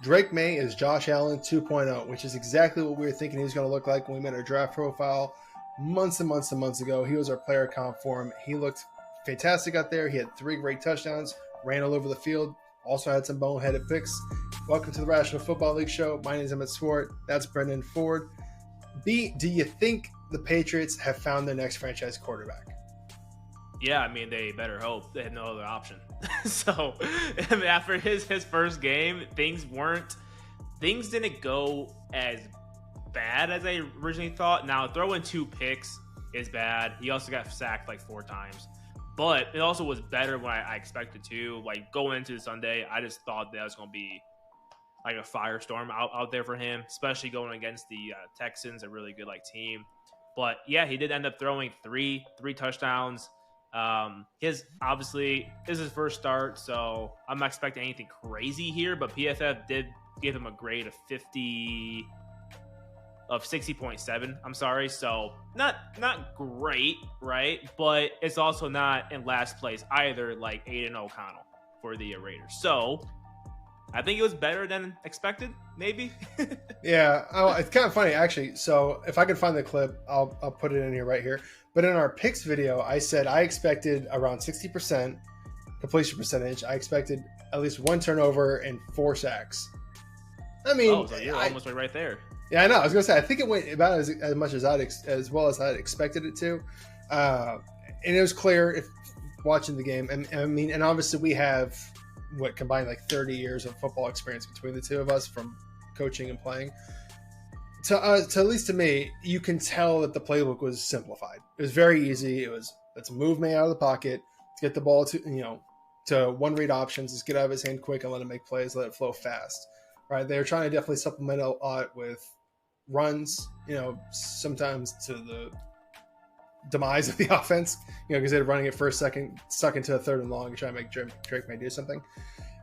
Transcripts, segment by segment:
Drake May is Josh Allen 2.0, which is exactly what we were thinking he was going to look like when we made our draft profile months and months and months ago. He was our player comp for him. He looked fantastic out there. He had 3 great touchdowns, ran all over the field, also had some boneheaded picks. Welcome to the Rational Football League show. My name is Emmett Swarat. That's Brendyn Ford. B, do you think the Patriots have found their next franchise quarterback? Yeah, I mean, they better hope. They had no other option. So, after his first game, things didn't go as bad as I originally thought. Now, throwing 2 picks is bad. He also got sacked like 4 times. But it also was better than I expected to. Like, going into Sunday, I just thought that was going to be like a firestorm out there for him, especially going against the Texans, a really good team. But, yeah, he did end up throwing three touchdowns. Obviously this is his first start, so I'm not expecting anything crazy here, but PFF did give him a grade of 60.7. I'm sorry, so not great, right? But it's also not in last place either, like Aiden O'Connell for the Raiders. So I think it was better than expected, maybe. Yeah, it's kind of funny actually. So if I can find the clip, I'll put it in here right here. But in our picks video, I said I expected around 60% completion percentage. I expected at least 1 turnover and 4 sacks. I mean, so you're almost right there. Yeah, I know. I was gonna say I think it went about as much as as well as I'd expected it to, and it was clear if watching the game. And I mean, and obviously we have combined like 30 years of football experience between the two of us from coaching and playing. To at least to me, you can tell that the playbook was simplified. It was very easy. It was let's move Maye out of the pocket, let's get the ball to one read options, let's get out of his hand quick and let him make plays, let it flow fast. Right? They were trying to definitely supplement a lot with runs, sometimes to the demise of the offense, because they're running it first, second, stuck into a 3rd and long, and trying to make Drake May do something.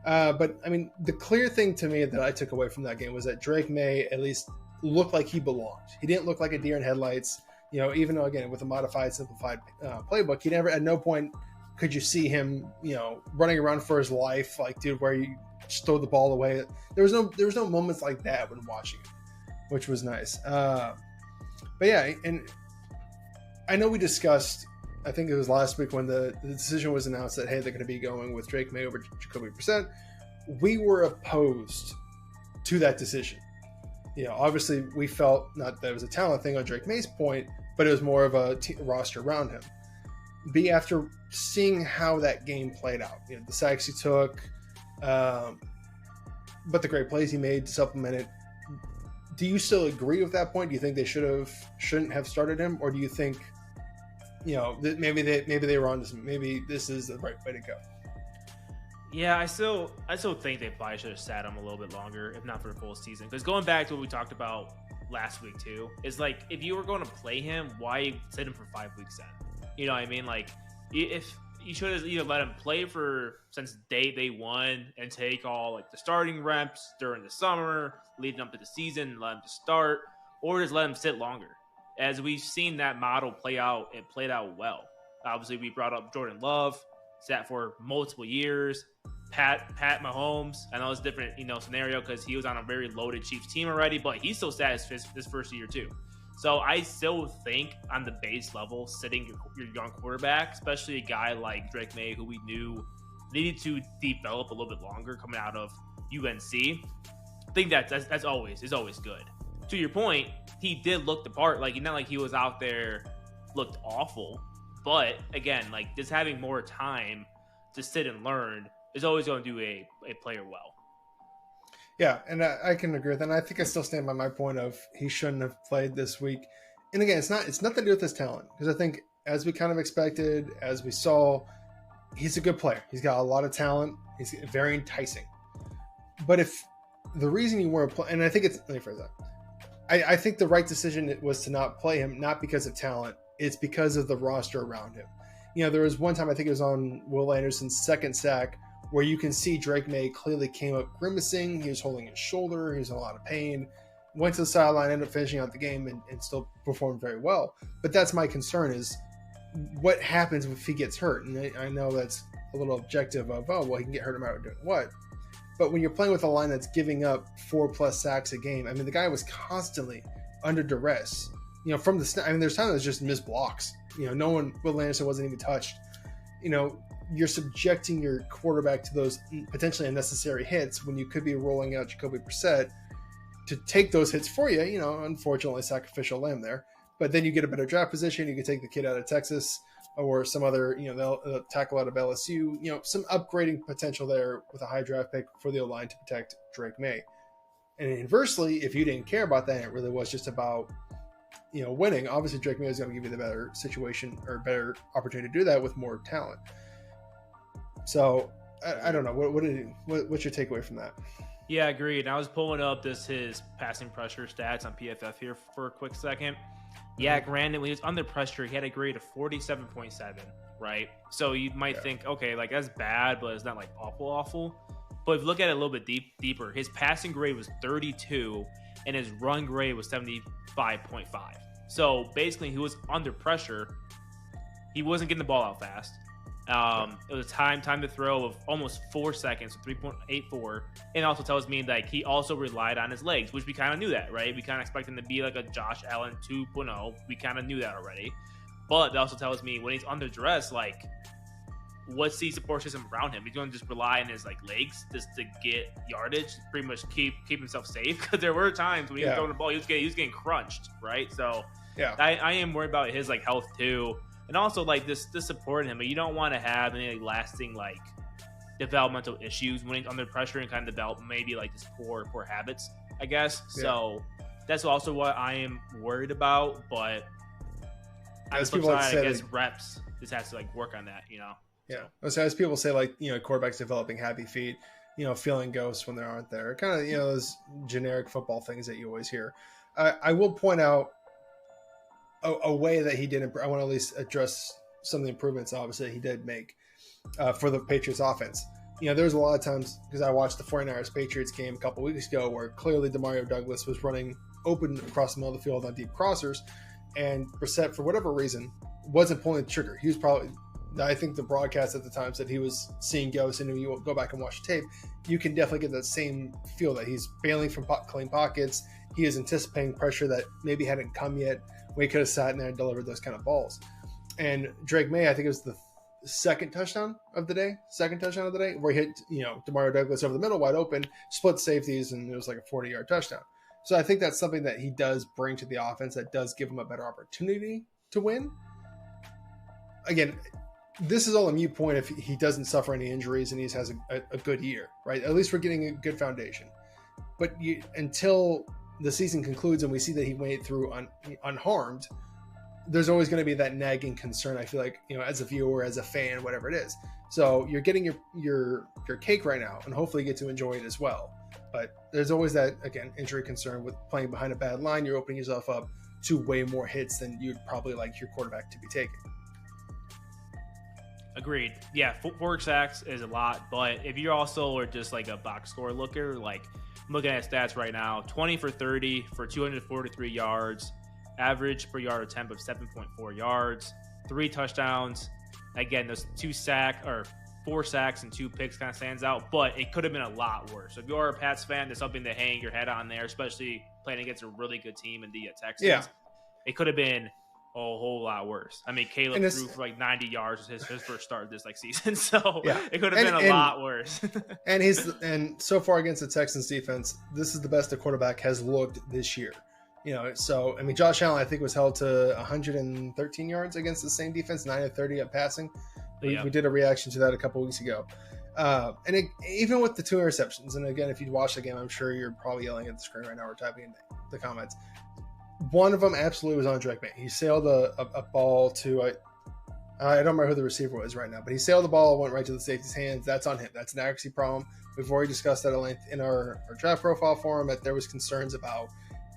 But I mean, the clear thing to me that I took away from that game was that Drake May at least looked like he belonged. He didn't look like a deer in headlights, even though, again, with a modified, simplified playbook, he never, at no point could you see him, running around for his life, like, dude, where you just throw the ball away. There was no moments like that when watching him, which was nice. But yeah, and I know we discussed, I think it was last week when the decision was announced that, hey, they're going to be going with Drake May over Jacoby Brissett. We were opposed to that decision. Obviously we felt not that it was a talent thing on Drake May's point, but it was more of a roster around him. After seeing how that game played out, the sacks he took, but the great plays he made to supplement it, do you still agree with that point? Do you think they shouldn't have started him, or do you think, maybe they were on this, maybe this is the right way to go? Yeah, I still think they probably should have sat him a little bit longer, if not for the full season. Because going back to what we talked about last week too, is like if you were going to play him, why sit him for 5 weeks then? You know what I mean? Like if you should have either let him play since day 1 and take all like the starting reps during the summer, leading up to the season, let him to start, or just let him sit longer. As we've seen that model play out, it played out well. Obviously, we brought up Jordan Love, sat for multiple years. Pat Mahomes, I know it's a different scenario because he was on a very loaded Chiefs team already, but he still sat his first year too. So I still think on the base level, sitting your young quarterback, especially a guy like Drake May, who we knew needed to develop a little bit longer coming out of UNC, I think that's always good. To your point, he did look the part. Like, not like he was out there looked awful, but again, like just having more time to sit and learn is always going to do a player well. Yeah, and I can agree with that. And I think I still stand by my point of he shouldn't have played this week. And again, it's nothing to do with his talent, because I think as we kind of expected, as we saw, he's a good player. He's got a lot of talent. He's very enticing. But if the reason you weren't playing, and I think let me phrase that. I think the right decision was to not play him, not because of talent. It's because of the roster around him. There was one time, I think it was on Will Anderson's second sack, where you can see Drake May clearly came up grimacing. He was holding his shoulder. He was in a lot of pain. Went to the sideline, ended up finishing out the game, and still performed very well. But that's my concern is what happens if he gets hurt? And I know that's a little objective of, he can get hurt no matter doing what. But when you're playing with a line that's giving up 4+ sacks a game, I mean, the guy was constantly under duress. You know, from the snap, I mean, there's times it's just missed blocks. You know, Will Anderson wasn't even touched. You know, you're subjecting your quarterback to those potentially unnecessary hits when you could be rolling out Jacoby Brissett to take those hits for you. You know, unfortunately, sacrificial lamb there. But then you get a better draft position. You can take the kid out of Texas or some other, you know, they'll tackle out of LSU. You know, some upgrading potential there with a high draft pick for the O-line to protect Drake Maye. And inversely, if you didn't care about that, it really was just about, you know, winning. Obviously, Drake Maye is going to give you the better situation or better opportunity to do that with more talent. So I don't know. What's your takeaway from that? Yeah, agreed. I was pulling up his passing pressure stats on PFF here for a quick second. Yeah, granted, when he was under pressure, he had a grade of 47.7, right? So you might think, okay, like that's bad, but it's not like awful. But if you look at it a little bit deeper, his passing grade was 32, and his run grade was 75.5. So basically, he was under pressure. He wasn't getting the ball out fast. It was time to throw of almost 4 seconds, so 3.84. And it also tells me that he also relied on his legs, which we kind of knew that, right? We kind of expect him to be like a Josh Allen 2.0. We kind of knew that already. But it also tells me when he's under duress, like, what's the support system around him? He's going to just rely on his like legs just to get yardage, pretty much keep himself safe. Because there were times when he was throwing the ball, he was getting crunched, right? So I am worried about his like health too. And also, like, this supporting him, but you don't want to have any like, lasting, like, developmental issues when he's under pressure and kind of develop maybe, like, just poor habits, I guess. Yeah. So that's also what I am worried about. But on the flip side, I guess reps just has to, like, work on that, you know? Yeah. So as people say, like, you know, quarterbacks developing happy feet, you know, feeling ghosts when they aren't there. Kind of, you know, those generic football things that you always hear. I will point out a way that he did. I want to at least address some of the improvements, obviously, he did make for the Patriots offense. You know, there's a lot of times, because I watched the 49ers Patriots game a couple weeks ago, where clearly Demario Douglas was running open across the middle of the field on deep crossers, and Brissett, for whatever reason, wasn't pulling the trigger. He was probably, I think the broadcast at the time said he was seeing ghosts, and if you go back and watch the tape, you can definitely get that same feel that he's bailing from clean pockets. He is anticipating pressure that maybe hadn't come yet. We could have sat in there and delivered those kind of balls. And Drake Maye, I think it was the second touchdown of the day, where he hit, you know, Demario Douglas over the middle, wide open, split safeties, and it was like a 40-yard touchdown. So I think that's something that he does bring to the offense that does give him a better opportunity to win. Again, this is all a mute point if he doesn't suffer any injuries and he has a good year, right? At least we're getting a good foundation. But until the season concludes and we see that he went through unharmed, there's always going to be that nagging concern, I feel like, you know, as a viewer, as a fan, whatever it is. So you're getting your cake right now, and hopefully you get to enjoy it as well. But there's always that, again, injury concern with playing behind a bad line. You're opening yourself up to way more hits than you'd probably like your quarterback to be taking. Agreed. Yeah, 4 sacks is a lot, but if you also are just like a box score looker, like I'm looking at stats right now, 20 for 30 for 243 yards, average per yard attempt of 7.4 yards, 3 touchdowns. Again, those 4 sacks and 2 picks kind of stands out, but it could have been a lot worse. So if you're a Pats fan, there's something to hang your head on there, especially playing against a really good team in the Texans. Yeah. It could have been a whole lot worse. I mean, Caleb threw for like 90 yards his first start of this like season, so it could have been a lot worse. and so far against the Texans defense, this is the best the quarterback has looked this year. You know, so I mean, Josh Allen I think was held to 113 yards against the same defense, 9 of 30 at passing. We did a reaction to that a couple weeks ago, even with the 2 interceptions. And again, if you watch the game, I'm sure you're probably yelling at the screen right now or typing in the comments. One of them absolutely was on Drake Maye. He sailed a ball to I don't remember who the receiver was right now, but he sailed the ball, went right to the safety's hands. That's on him. That's an accuracy problem. We've already discussed that at length in our draft profile for him, that there was concerns about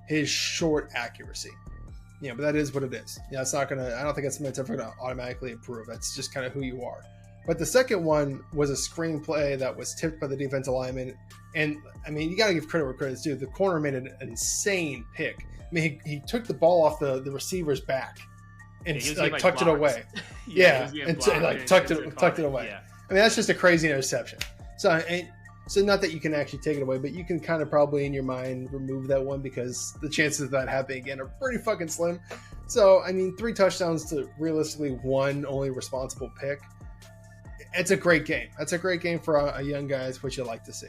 his short accuracy. Yeah, but that is what it is. Yeah, it's not I don't think it's something that's ever gonna automatically improve. That's just kind of who you are. But the second one was a screenplay that was tipped by the defensive lineman. And I mean, you got to give credit where credit's due. The corner made an insane pick. I mean, he took the ball off the receiver's back and tucked it away. yeah, and tucked it away. Yeah. I mean, that's just a crazy interception. So So not that you can actually take it away, but you can kind of probably in your mind remove that one because the chances of that happening again are pretty fucking slim. So, I mean, 3 touchdowns to realistically 1 only responsible pick. It's a great game. That's a great game for a young guy. It's what you like to see.